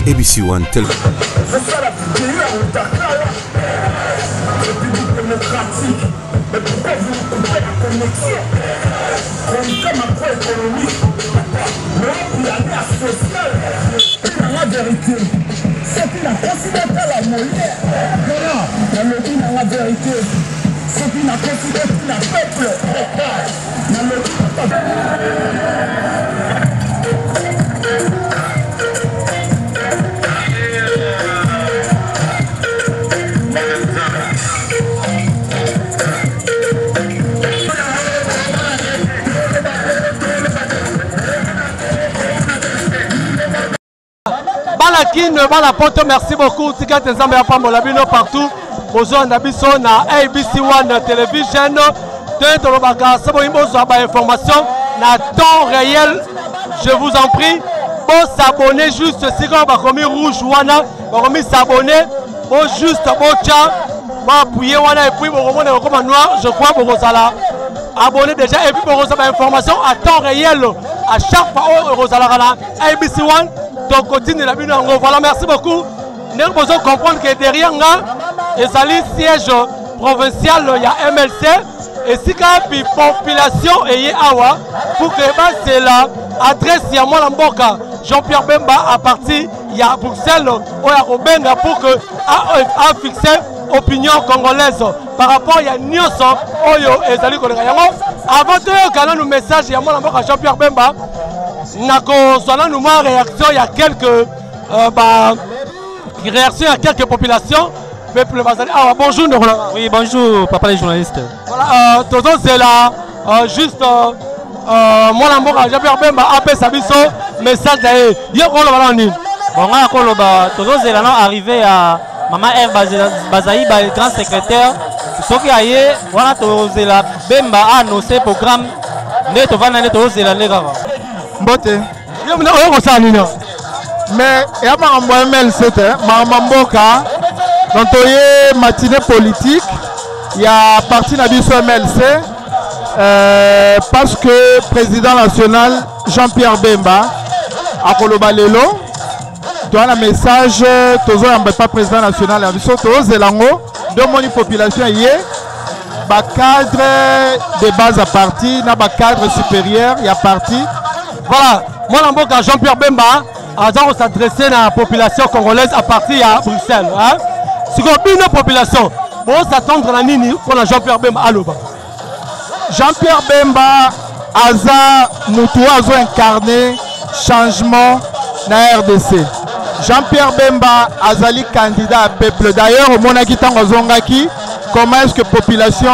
ABC One Tel. C'est ça la pays à Dakar, République démocratique. Mais pourquoi vous coupez la connexion? Connexion macroéconomique. Mais on peut aller à social. C'est la vérité. C'est qui n'a considéré la monnaie. Voilà. Dans la vérité. C'est qui n'a considéré la peuple. Dans le merci beaucoup. Tika Tenzambe ya Pambo Labino partout. Bozo Nabiso na ABC One Television. Tento Lobaka, Sabo Imbozo ba information na temps réel. Je vous en prie, pour s'abonner juste si on va commis rouge wana, va commis s'abonner, pour juste pour tcha, va appuyer wana et puis pour remonter comme noir, je crois pour Rosala. Abonnez déjà et puis pour Rosala information à temps réel à chaque fois au Rosala ABC One. Donc continue la bino. Voilà, merci beaucoup. Nous devons comprendre que derrière nous, il y a le siège provincial, il y a MLC. Et si la population est awa, pour que c'est l'adresse de Mboka Jean-Pierre Bemba à partir de Bruxelles pour que a fixé l'opinion congolaise par rapport à Nyoso Oyo et Zali Kolenga. Avant de nous message il y a Mboka Jean-Pierre Bemba, nous avons une réaction, il y a quelques réactions, il y a quelques populations. Ah, bonjour, oui, bonjour, papa les journalistes. Voilà, c'est là, juste, moi, Jean-Pierre Bemba, appelle Sabiso, message d'ailleurs. Il y a quoi là-bas? Bon, c'est là, arrivé à Maman R. Bazaï, le grand secrétaire. Ce qui a eu, voilà, la Bemba a annoncé le programme de Tovana de Tozela Lega. Mbote. Mais il y a un MLC, Mboka. Dans une matinée politique, il y a parti Nabiso MLC parce que le président national Jean-Pierre Bemba a Koloba Lelo, tu as un message, tu n'es pas président national, tu as une population hier, un cadre de base à parti, un cadre supérieur, il y a parti. Voilà, moi Jean-Pierre Bemba a s'adresser à la population congolaise à partir de Bruxelles. Hein? Si vous avez une population, vous s'attendre à Nini pour Jean-Pierre Bemba à l'Oba. Jean-Pierre Bemba a incarné changement dans la RDC. Jean-Pierre Bemba azali candidat à peuple. D'ailleurs, au Monakitan Ozongaki, comment est-ce que la population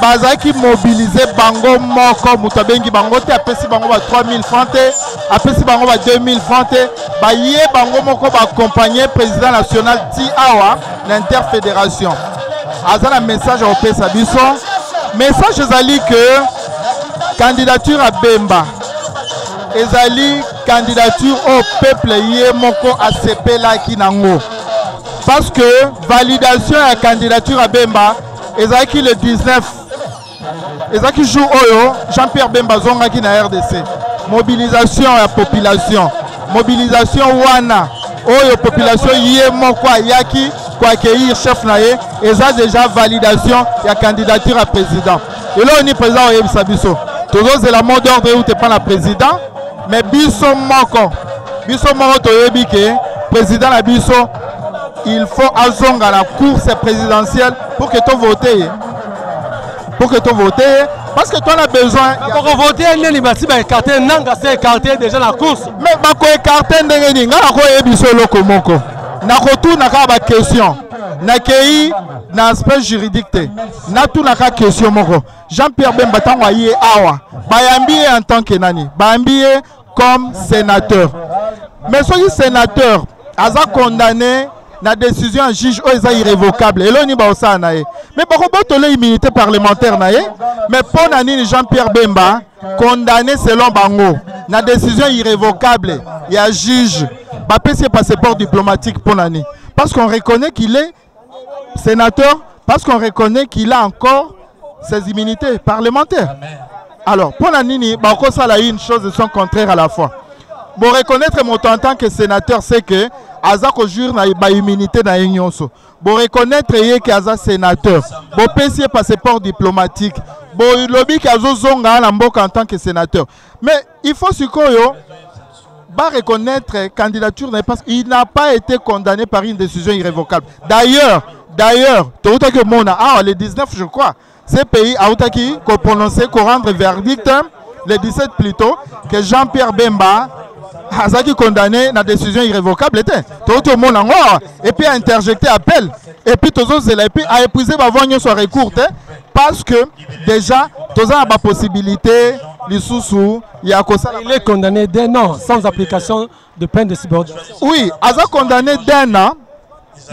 bazaki mobilisé bango moko mutabengi bango te apesi bango ba 3000 francs te apesi bango ba 2000 francs te ba yé bango moko ba accompagner président national ti awa l'interfédération azana message au pesa biso message ezali que candidature à Bemba ezali candidature au peuple yé moko asepela ki nango parce que validation à candidature à Bemba ezali le 19 ezaki jour oyo Jean-Pierre Bemba zongaki na RDC mobilisation ya population mobilisation wana oyo population yé moko ayaki pour accueillir chef na ye eza déjà validation ya candidature à président et là on est président au Sabiso toujours c'est la mot d'ordre où t'es pas la président mais biso moko toyebi ke président la biso il faut azonga la course présidentielle pour que tu votes. Pour que tu votes, parce que tu as besoin. Pour voter, il y a écarté, écarté déjà la course. Mais tu as écarté, tu as écarté. Na question. Na kei na aspect juridique. Na tout na question moko. Jean-Pierre Bemba tangoye awa. Bayambi en tant que nani. Bayambi comme sénateur. Mais soyez sénateur, aza condamné. La décision en juge est irrévocable. Et là, on va mais par contre, l'immunité parlementaire, mais pour Jean-Pierre Bemba, condamné selon Bango, la décision irrévocable, il y a juge, il passeport diplomatique pour l'année. Parce qu'on reconnaît qu'il est sénateur, parce qu'on reconnaît qu'il a encore ses immunités parlementaires. Alors, pour l'année, il y a une chose et son contraire à la fois. Bon, reconnaître mon en tant que sénateur, c'est que Azako jure na immunité na Nyonso. Bon, reconnaître que Aza sénateur. Bon, PC passeport diplomatique. Bon, lobby Kazo Zonga na mboka en tant que sénateur. Mais il faut sukoyo ba reconnaître candidature parce qu'il n'a pas été condamné par une décision irrévocable. D'ailleurs, que Mona, le 19 je crois, ce pays a prononcé qu'on rendre verdict le 17 plutôt que Jean-Pierre Bemba a condamné la décision irrévocable et puis a interjecté appel et puis a épuisé son recours parce que déjà tous a la possibilité il est condamné d'un an sans application de peine de subordination. Oui, il est condamné d'un an,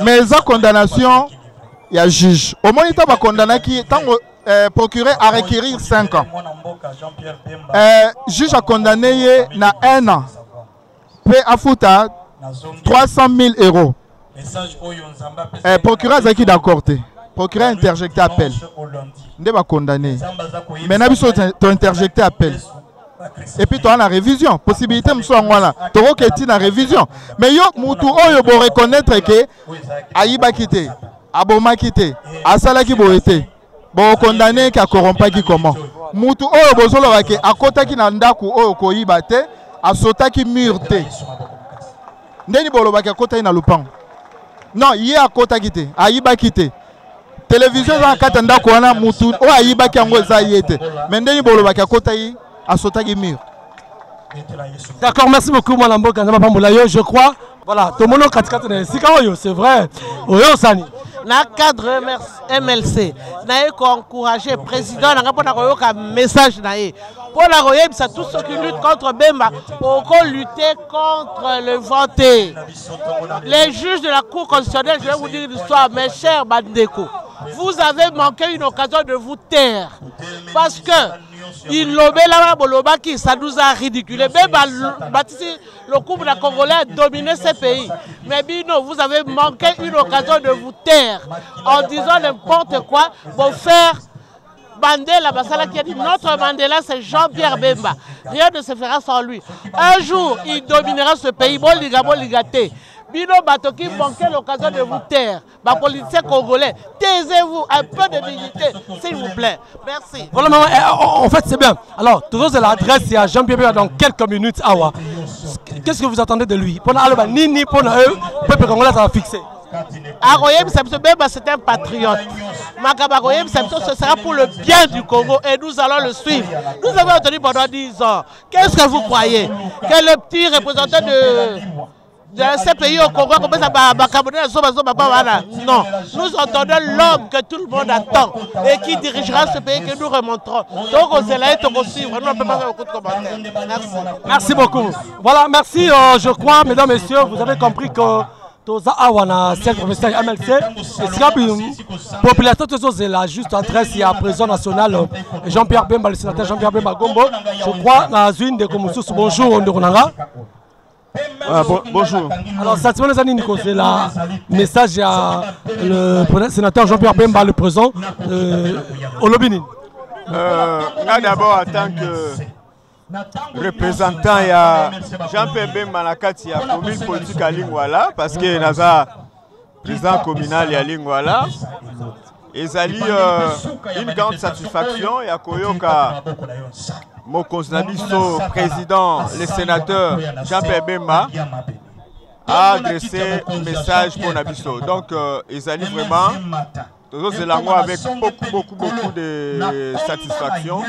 mais sa condamnation, il y a juge. Au moins, il a condamné qui procureur à requérir 5 ans. Juge a condamné na 1 an. Puis à fouta 300 000 euros. Procureur a qui d'accord. Procureur a interjecté appel. Il a condamné. Maintenant, il a interjecté appel. Et puis tu as la révision. Possibilité de tu la révision. Mais yo mutu oyo bo reconnaître que Aïba quitté, Aboma quitté, Asala qui bo été. Bon condamné qui a corrompu qui comment. Mutu oyo bo solo ke akota ki na ndaku oyo ko yibate, asota ki murte. Ndeni bolo ba ki akota na lupango. Non, il y a akota quitté, Aïba quitté. Télévision za katanda ko wana mutu o Aïba ki ngo za yete. Mais ndeni bolo ba ki akota yi asotaki mur. D'accord, merci beaucoup Malambo Kanzama Pambolayo. Je crois, voilà, tout le monde c'est vrai. Oyo Sani. Na cadre MLC, na encourager président na rapona koyoka message na ye. Pour la royaume, c'est tous ceux qui luttent contre Bemba, pour lutter contre le vanté. Les juges de la Cour constitutionnelle, je vais vous dire l'histoire, mes chers Bandeko, vous avez manqué une occasion de vous taire. Parce que il lobé là bolobaki, ça nous a ridiculé. Bemba le couple de Congolais a dominé ce pays. Mais Bino, vous avez manqué une occasion de vous taire en disant n'importe quoi pour faire Mandela, qui a dit notre Mandela c'est Jean-Pierre Bemba. Rien ne se fera sans lui. Un jour, il dominera ce pays. Boligaté. Bino Batoki manquait l'occasion de vous taire. Ma politicien congolais, taisez-vous, un peu de dignité, s'il vous plaît. Merci. Voilà, en fait, c'est bien. Alors, toujours c'est l'adresse, il y a Jean-Pierre Bemba dans quelques minutes. Qu'est-ce que vous attendez de lui? Pour Nini, pour eux, le peuple congolais, ça va fixer. Aroyem Samson Bemba, c'est un patriote. Makabaroyem Samson, ce sera pour le bien du Congo et nous allons le suivre. Nous avons entendu pendant 10 ans. Qu'est-ce que vous croyez? Que le petit représentant de ces pays au Congo, non, nous entendons l'homme que tout le monde attend et qui dirigera ce pays que nous remonterons. Donc on s'est là et on suivre. Nous ne peut pas faire beaucoup de commentaires. Merci. Merci beaucoup. Voilà, merci. Je crois, mesdames et messieurs, vous avez compris que Toza Awana, c'est le professeur MLC. Et c'est la population de la juste adresse, il y a président national Jean-Pierre Bemba, le sénateur Jean-Pierre Bemba Gombo. Je crois, dans une des commissions, bonjour, Ndorunanga. Bonjour. Alors, ça se passe là, message à le sénateur Jean-Pierre Bemba, le président Olobini. D'abord, en tant que représentant, il y a Jean-Pierre Bemba na kati ya commune politique à Lingwala, parce que il y a président communal à Lingwala. Et ça une grande satisfaction. Il y a Koyoka Mokonzi Nabiso, président, le sénateur Jean-Pierre Bemba, a adressé un message pour Nabiso. Donc, ils allaient vraiment, tous les langues avec beaucoup de satisfaction.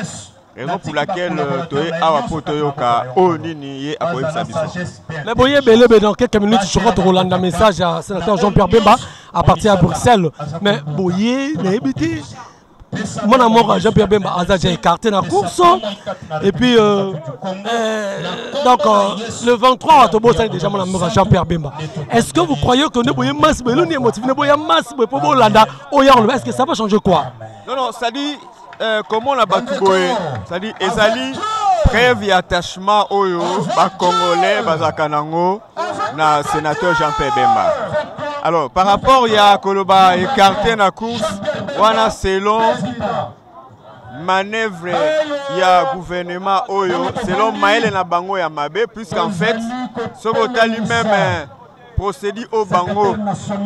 Raison pour laquelle Toye Awapo Toyoka Onini a Koyeb Sabiso. Mais voyez, dans quelques minutes, je crois que Roland a un message à sénateur Jean-Pierre Bemba à partir de Bruxelles. Mais voyez, mon amour Jean-Pierre Bemba a déjà écarté la course. Et puis, donc, le 23 octobre, c'est déjà mon amour Jean-Pierre Bemba. Est-ce que vous croyez que nous voyons masse, mais nous n'y motivé, nous voyons masse, mais pour Hollanda, est-ce que ça va changer quoi? Non, ça dit. Comment on a battu Boé? C'est-à-dire, Ezali, preuve et attachement au Congolais, Bazakanango, na sénateur Jean-Pierre Bemba. Alors, par rapport à Koloba écarté na course, on a selon manœuvre y a gouvernement Oyo, selon Maël na bango ya mabe, puisqu'en fait, ce que lui-même procédé au bango,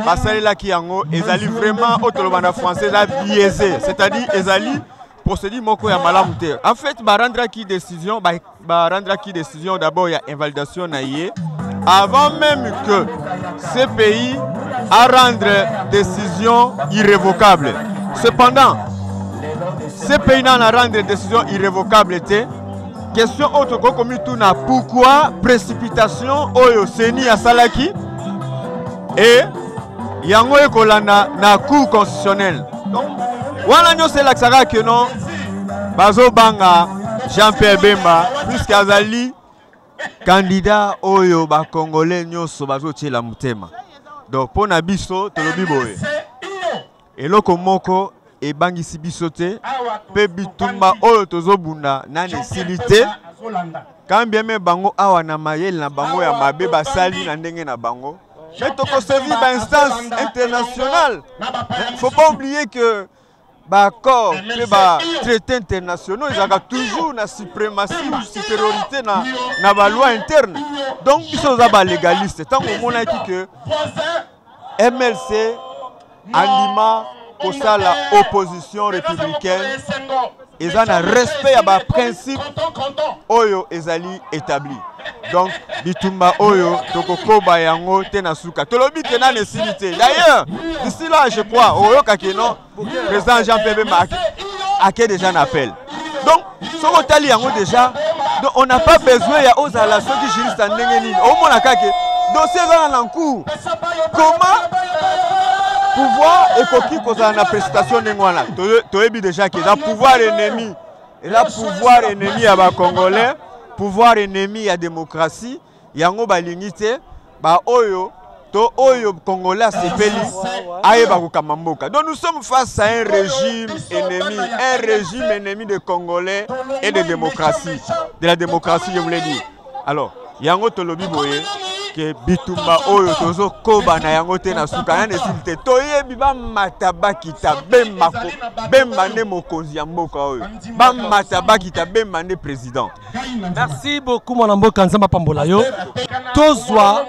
basali la kiango, ezali vraiment autolobana français la biaisé, c'est-à-dire ezali procédé moko ya malamute. En fait, ba rendre qui décision, d'abord il y a invalidation naïe, avant même que ce pays à rendre décision irrévocable. Cependant, ce pays n'a pas rendre décision irrévocable. Question autre comme tout na pourquoi précipitation oyo seni à Salaki et yango ekolanda na cour constitutionnelle. Donc voilà nous c'est l'axara que non bazo banga Jean-Pierre Bemba puisqu'azali candidat oyo ba congolais nyoso bazo tshela mutema. Donc pour na biso tolobi boye. Eloko moko et bangisi bisote pe bitumba oyo tozobunda na nesilité quand bien me bango awa na mayel na bango ya mabe basali na ndenge na bango mais toko servi ba instance internationale. Faut pas oublier que ba accord et ba traités internationaux ils ont toujours na suprématie ou supériorité na ba loi interne. Donc biso za ba légaliste tant au mona que MLC anima pour ça la opposition républicaine ils ont un respect à bas principe oyo ezali établi. Donc bitumba oyo tokoko bayango tenasuka tolobi tena nesilité. D'ailleurs d'ici là je crois oyo kakeno président Jean-Pierre Bemba a déjà un appel. Donc son otali yango déjà donc on n'a pas besoin ya ozala ceux qui juriste en ndengeni au mona kake dossier za en cours. Comment pouvoir et koki koza na prestation nengwana toyebi déjà que la pouvoir ennemi et la pouvoir ennemi à ba congolais pouvoir ennemi à démocratie yango balingité ba oyo to oyo congolais sepeli ayeba ko kamamboka. Donc nous sommes face à un régime ennemi de congolais et de démocratie, de la démocratie je voulais dire. Alors yango tolobi boye que bitumba oyo tozo koba na yango te na suka na nesilité toyebi ba mataba kita bemba ko bemba ne mokonzi ya mboka oyo ba mataba kita bemba ne président. Merci beaucoup mon amboka nzamba pambola yo tozwa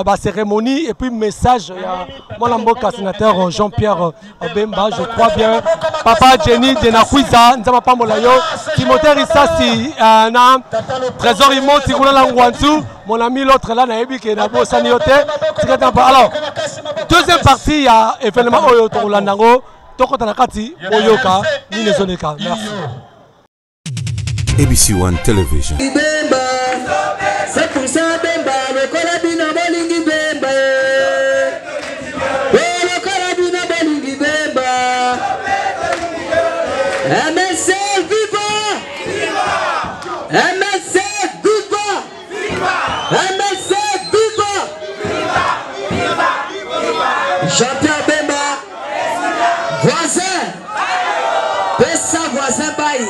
ba cérémonie et puis message ya mon amboka sénateur Jean-Pierre Bemba je crois bien papa Jenny de Nakwiza nzamba pambola yo Timothée Rissasi na trésor immense kuna la ngwanzu mon ami l'autre là na ebi ke na bo saniote tikata pa. Alors deuxième partie ya événement oyo to landango tokota na kati oyoka ni nezoneka. Merci. ABC One Television. Bemba, c'est pour ça Bemba, le colabina bolingi Bemba. Le colabina bolingi Bemba. MSC viva! MSC viva! MSC viva! Jean-Pierre Bemba, voisin, Pessa voisin Baï.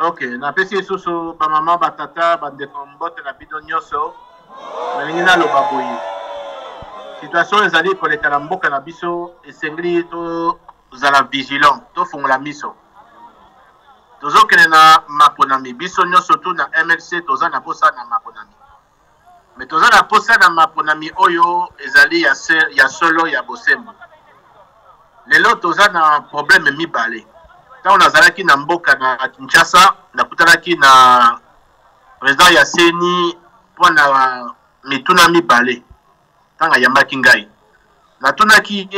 Ok, na pesi susu ba maman ba tata ba ndeko mbote na bido nyoso na lingina lo baboyi. Situation ezali koleka na mboka na biso esengli to zala vigilant to fungola miso. Tozokene na maponami biso nyoso tu na MLC toza na posa na maponami. Mais toza na posa na maponami oyo ezali ya solo ya bosembo. Lelo toza na problème mibale. Quand on a zalaki na mboka na Kinshasa, na kutalaki na président ya Seni pour na mituna mibale. Tanga yambaki ngai. Na tunaki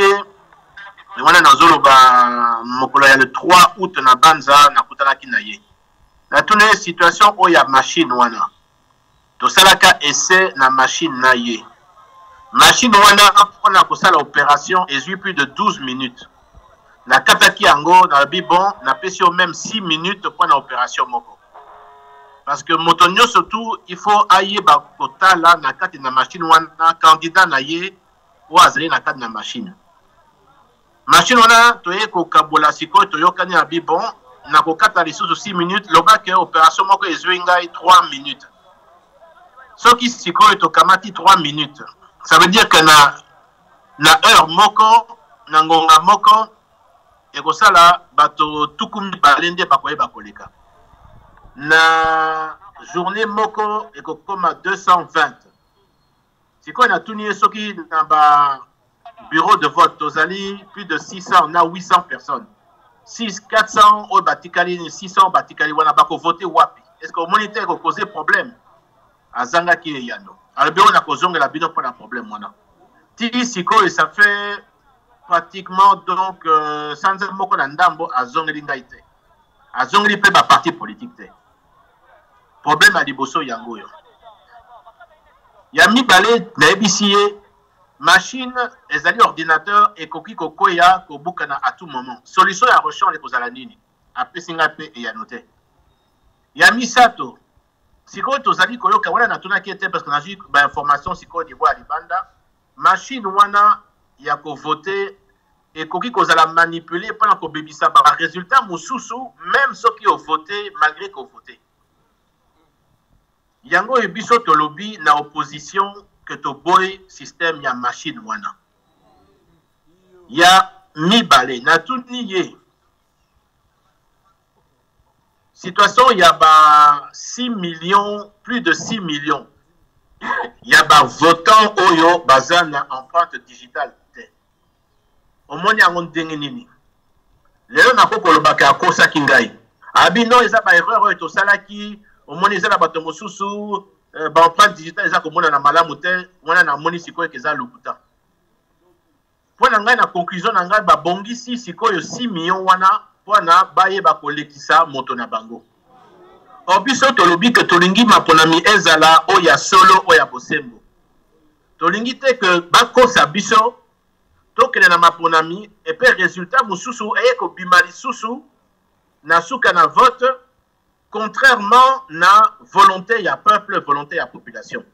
wana na zolo ba mokolo ya le 3 août na Banza na kutalaki na ye. na tuna situation oyo ya machine wana tosalaka essai na machine na ye machine wana mpona kosala opération ezwi plus de 12 minutes nakataki yango nalobi bon napesi yo même 6 minutes mpona opération moko parce que moto nyonso tout il faut ayeba kotala na kati na machine wana candidat na ye oyo azali na kati na machine wana toye kokabola sikoyo toyokani na bi bon na kokata lisusu 6 minutes lobake opération moko ezwi ngai 3 minutes soki sikoyo tokamati 3 minutes ça veut dire que na heure moko na ngonga moko ekosala bato tukumi balende bakoyeba koleka na journée moko ekokoma 220 sikoyo natuni ye soki na ba bureau de vote tozali plus de 600 na 800 personnes 400 oyo batikali 600 batikali wana bakovote wapi est-ce que omoni te ekokoze problème azangaki eyano alobi oyo nakozongela bino mpona problème wana ti sikoyo ça fait pratiquement donc sanza moko na ndambo azongeli ngai te azongeli mpe baparti politique te problème ya liboso yango oyo ya mibale nayebisi ye machine ezali ordinateur ekoki kokoya kobukana à tout moment solution ya rechange ekozala nini apesi ngai mpe eyano te ya misato sikoyo tozali koyoka wana natunaki ete parce que nazwi bainformation sikoyo niveau ya libanda machine wana ya kovote ekoki kozala manipulé mpona kobebisa baresultat mosusu même soki ovote malgré kovote yango oyo biso tolobi na opposition que toboy système ya machine wana ya mibale natuni ye situation ya ba 6 millions plus de 6 millions ya ba votant oyo baza na empreinte digitale te omoni yango ndenge nini lelo nakokolobaka akosaki ngai abi no eza ba erreur oyo tosalaki omoni eza na bato mosusu ba empreinte digitale eza komona na malamu te wana namoni sikoyo eza lokuta mpona ngai na conclusion na ngai babongisi sikoyo 6 millions wana mpona bayeba kolekisa moto na bango or biso tolobi ke tolingi maponami ezala oyo ya solo oyo ya bosembo tolingi te ke bakosa biso tokende na maponami epe résultat mosusu eye kobima lisusu na suka na vote contrairement na volonté ya peuple volonté ya population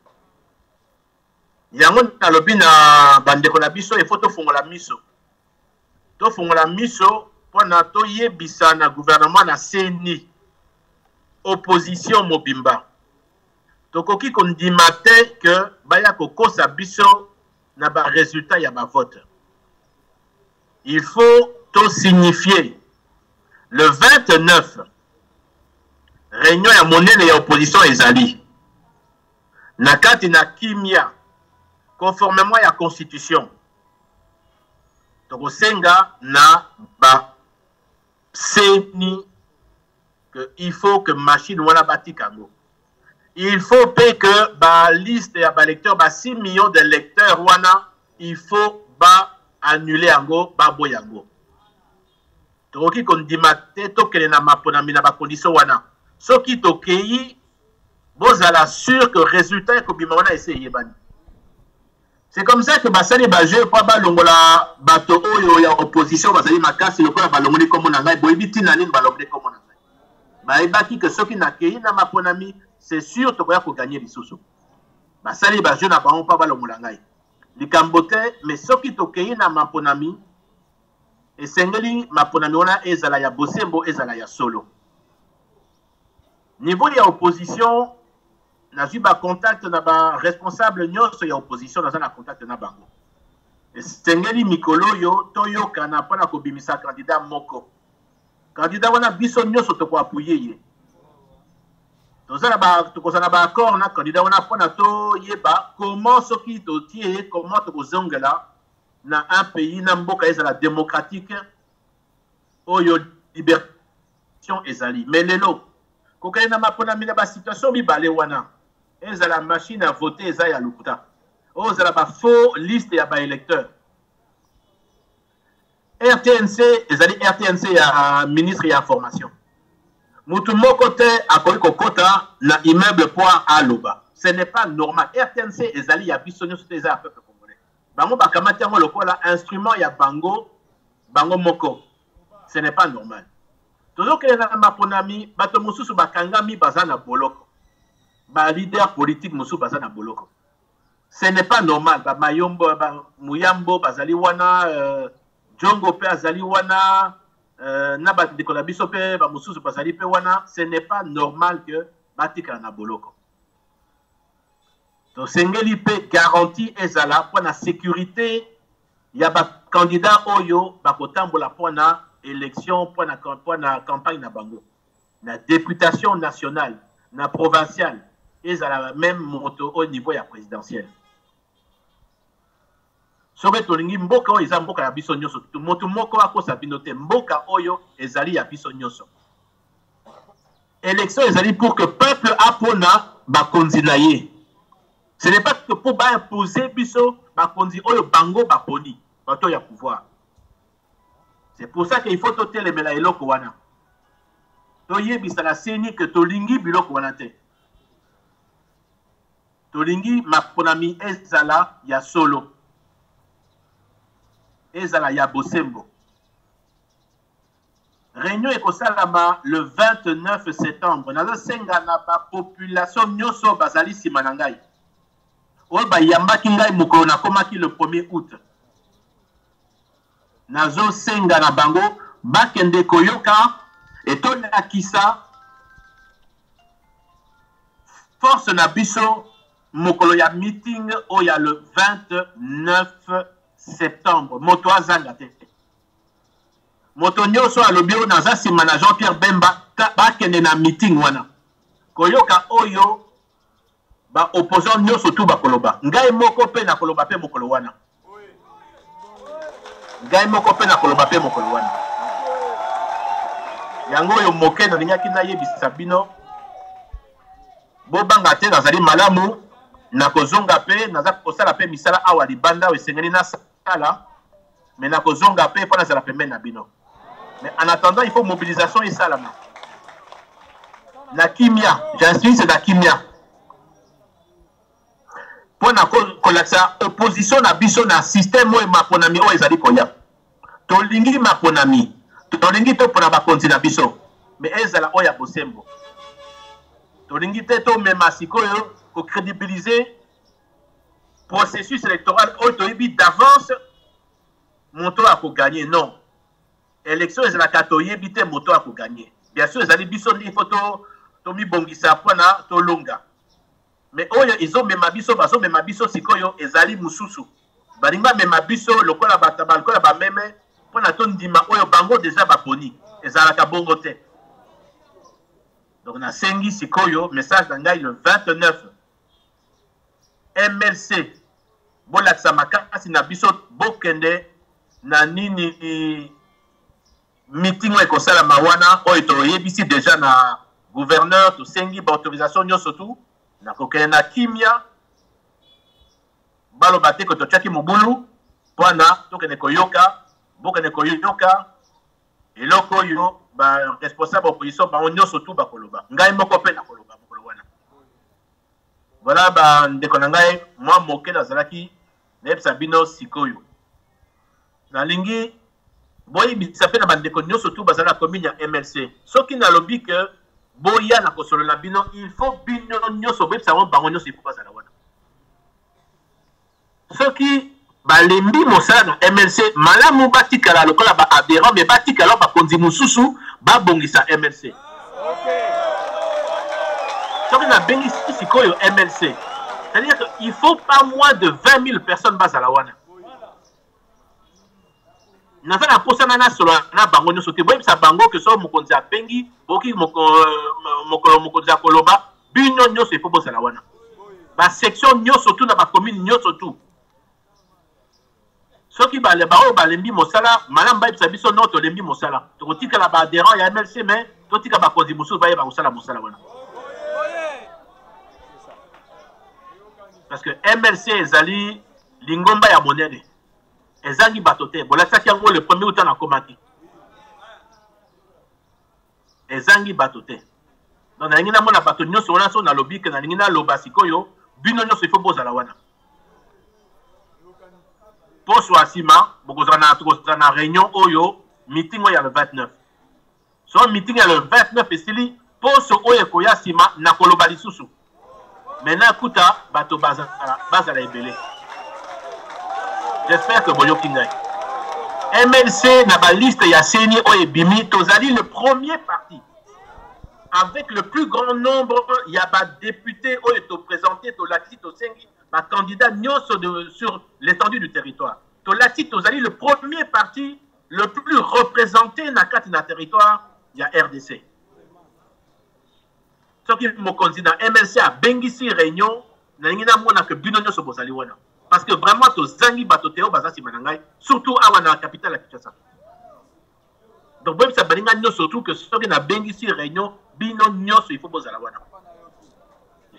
yango nalobi na bandeko na biso il faut tofungola miso mpona toyebisa na gouvernement na seni opposition mobimba tokoki kondima te ke baya kokosa biso na baresultat ya bavote il faut to signifier le 29 réunion ya monene ya opposition ezali na kati na kimia conformément ya constitution tokosenga na ba seni que il faut que machine wana batikango il faut que ba liste ya ba lecteurs ba 6 millions de lecteurs wana il faut ba annuler yango ba boyango tokoki kondima te tokele na maponami na ba condition wana soki tokei bozala sûr que résultat ekobima wana essayer bani. C'est comme ça que basali baje pa balongola bato oyo ya opposition basali makasi lokola balongoli komo na ngai boyebi tina nini balongoli komo na ngai bayebaki que soki nakei na maponami c'est sûr tokoya koganye lisusu basali baje na bango pa balongola ngai likambo te mais soki tokei na maponami esengeli maponami wana ezala ya bosembo ezala ya solo niveau ya opposition nazwi ba contact na ba responsable nyonso ya opposition naza na contact na bango esengeli mikolo yo toyokana mpona kobimisa candidat moko candidat wana biso nyonso tokoapuye ye tokozala ba accord na candidat wana mpona toyeba comment soki totie ye comment tokozongela na un pays na mboka ezala démocratique oyo libertation ezali mais lelo kokali na maponami na ba situation mibale wana ezala machine à voter eza ya lokuta ozala ba faux liste ya ba électeurs RTNC ezali RTNC ya ministre ya information Mutumoko te akoi kokota na immeuble pour aloba. Ce n'est pas normal. RTNC ezali ya bisonyo sote eza peuple congolais. Bango bakamati yango lokola instrument ya bango moko. Ce n'est pas normal. Toujours que na maponami bato mususu bakangami bazana boloko. Ba leader politique mususu bazana boloko. Ce n'est pas normal. Ba Mayombo, ba Muyambo bazali wana Jongo pe azali wana na ba dekola biso pe ba mususu bazali pe wana. Ce n'est pas normal que batika na boloko. Donc sengeli pe garantie ezala pour la sécurité ya ba candidat oyo ba kotambola pour na élection pour na campagne na bango. Na députation nationale, na provinciale, ezala même moto au niveau ya présidentiel. Sobe tolingi mboka oyo eza mboka ya biso nyonso. Moto moko akosa bino te mboka oyo ezali ya biso nyonso. Élection ezali pour que peuple apona bakonzi na ye. Ce n'est pas que pour imposer biso bakonzi oyo bango baponi bato ya pouvoir. C'est pour ça qu'il faut toter les mela eloko wana. Toyebisa la seni que tolingi biloko wana te. Tolingi maponami ezala ya solo. Ezala ya bosembo. Réunion ekosalama le 29 septembre. Nazo senga na ba population nyoso bazali simanangai. Oyo ba yambaki ngai mokolo na komaki le 1er août. Nazo senga na bango bakende koyoka etona kisa force na biso mokolo ya meeting oya le 29 septembre moto azanga te moto nyoso alobi o naza sima na Jean-Pierre Bemba bakende na meeting wana koyoka oyo ba opposant nyoso tu bakoloba ngai moko pe na koloba pe mokolo wana ngai moko pe na koloba pe mokolo wana yango oyo moke na lingaki na yebisa bino bobanga te nazali malamu na kozonga pe naza kosala pe misala awa libanda esengeli na sala mais na kozonga pe mpo nazala pembeni na bino mais en attendant il faut mobilisation esalama na kimia j'insiste na kimia mpo na kolakisa opposition na biso na système oyo maponami oyo ezali koya tolingi maponami tolingi topona bakonzi na biso mais ezala oyo ya bosembo tolingi te tomema sikoyo kocrédibiliser processus électoral oyo toyebi d'avance moto akoganye non élection ezalaka toyebi te moto akoganye bien sûr ezali biso nde ifo tomibongisa mpona tolonga mais oyo ezomema biso bazomema biso sikoyo ezali mususu balinga mema biso lokola bataba lokola bameme mpona tondima oyo bango deja baponi ezalaka bongo te donc nasengi sikoyo message na ngai le 29 MLC bolakisa makasi na biso bokende na nini meeting oyo ekosalama wana oyo toyebisi deja na gouverneur tosengi baautorisation nyonso tu na kokende na kimia baloba te ko totiaki mobulu mpona tokende koyoka bokende koyoka eloko oyo ba responsable opposition bango nyonso tu bakoloba ngai moko mpe nakoloba mokolo wana voilà bandeko na ngai mwa moke nazalaki nayebisa bino sikoyo nalingi boyebisa mpe na bandeko nyonso tu bazala na commune ya MLC soki nalobi ke boya na kosolola bino il faut bino nyonso boyebisa bango nyonso ifo bazala wana soki balembi mosala na MLC malamu batikala lokola ba adhérent mais batikala bakonzi mosusu babongisa MLC soki na bengi sikoyo MLC c'est-à-dire qu'il faut pas moins de 20 000 personnes bazala wana naza na posana na solo na bango nyonso te boyebisa bango ke so mokonzi abengi boki mokolo mokonzi akoloba bino nyonso ifo bozala wana basection nyonso tu na bacommune nyonso tu soki baoyo balembi mosala malamu bayebisa biso no tolembi mosala tokotikala baadhérent ya MLC mais totika bakonzi mosusu bayeba kosala mosala wana parce que MLC ezali lingomba ya monene ezangi bato te bolakisaki yango le premier uta na komaki ezangi bato te. Donc nalingi na mona bato nyonso wana so na lobby ke nalingi na loba sikoyo bino nyonso il faut bozala wana. Poso asima bokozana na réunion oyo meeting oyo ya le 29. So meeting ya le 29 esili poso oyo koya sima na koloba lisusu. Maintenant kuta bato bazala ebele. J'espère que boyoki ngai. MLC na ba liste ya seni oyo bimi tozali le premier parti avec le plus grand nombre ya ba députés oyo to présenter to lati to sengi ba candidat nyonso sur l'étendue du territoire. To lati tozali le premier parti le plus représenté na kati na territoire ya RDC. Soki mokonzi na MLC a bengisi réunion na ngina mona que bino nyonso bozali wana. Parce que vraiment, to zangi batoteo bazasi manangai, surtout à la capitale à Kinshasa. Donc, même ça balinga nyo surtout que ce qui n'a bengi si réunion, bino nyoso il faut poser la wana.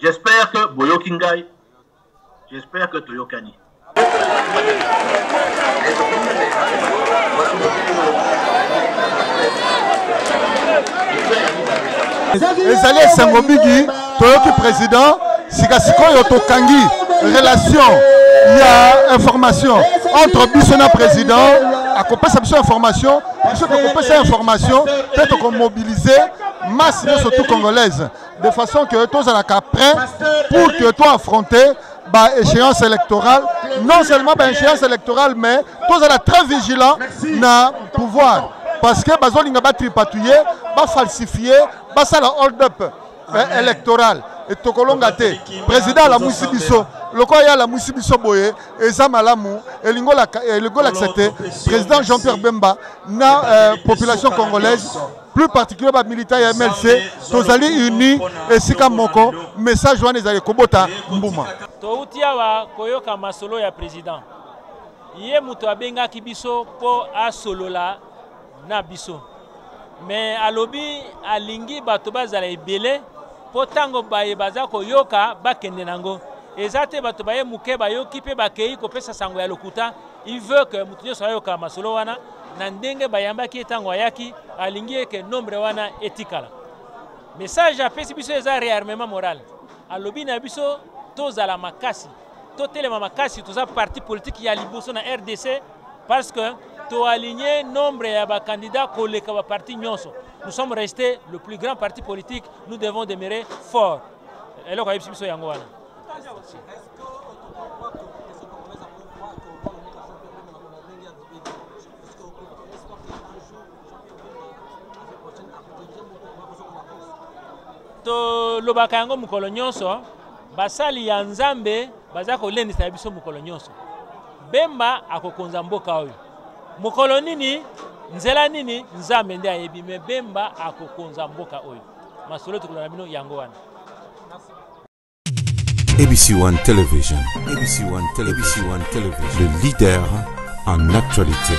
J'espère que Boyo Kingai, j'espère que Toyokani. Ezali Sangomigi, Toyoki président, Sikasikoyo Tokangi, relation. Il y a information entre Bissona président, à couper sa information, information, peut-être qu'on mobilise masse surtout congolaise, de façon que tous à la prêt pour que toi affronter échéance électorale, non seulement échéance électorale, mais tous à la très vigilant na pouvoir, parce que bazolinga ba tripatouiller, ba falsifier, ba ça la hold-up électoral et tokolonga te président la Moussibiso. Le quoi y a la Moussibiso boye et Zamalamu et l'ingola accepté président Jean-Pierre Bemba na population congolaise plus particulièrement militaire MLC tozali unis et sika moko message wana ezali kobota mbuma to utia wa koyoka masolo ya président ye muto abengaki biso po asolola na biso mais alobi alingi bato bazala ebele po tango baye baza koyoka bakende nango ezate bato baye muke bayoki pe bakei kopesa sango ya lokuta il veut que mutu nyonso ayoka masolo wana na ndenge bayambaki tango ayaki alingi ke nombre wana etikala message apesi biso eza réarmement moral alobi na biso tozala makasi totelema makasi toza parti politique ya liboso na RDC parce que to aligné nombre ya ba candidats koleka ba parti nyonso. Nous sommes restés le plus grand parti politique, nous devons demeurer forts. Et là, biso yango wana. To lobaka yango mukolo nyonso basali ya Nzambe baza kolendisa biso mukolo nyonso. Bemba akokonza mboka oyo. Mukolo nini nzela nini Nzambe nde ayebi me Bemba akokonza mboka oyo. Masolo tukolana bino yango wana. ABC1 Television. ABC1 Television. Le leader en actualité.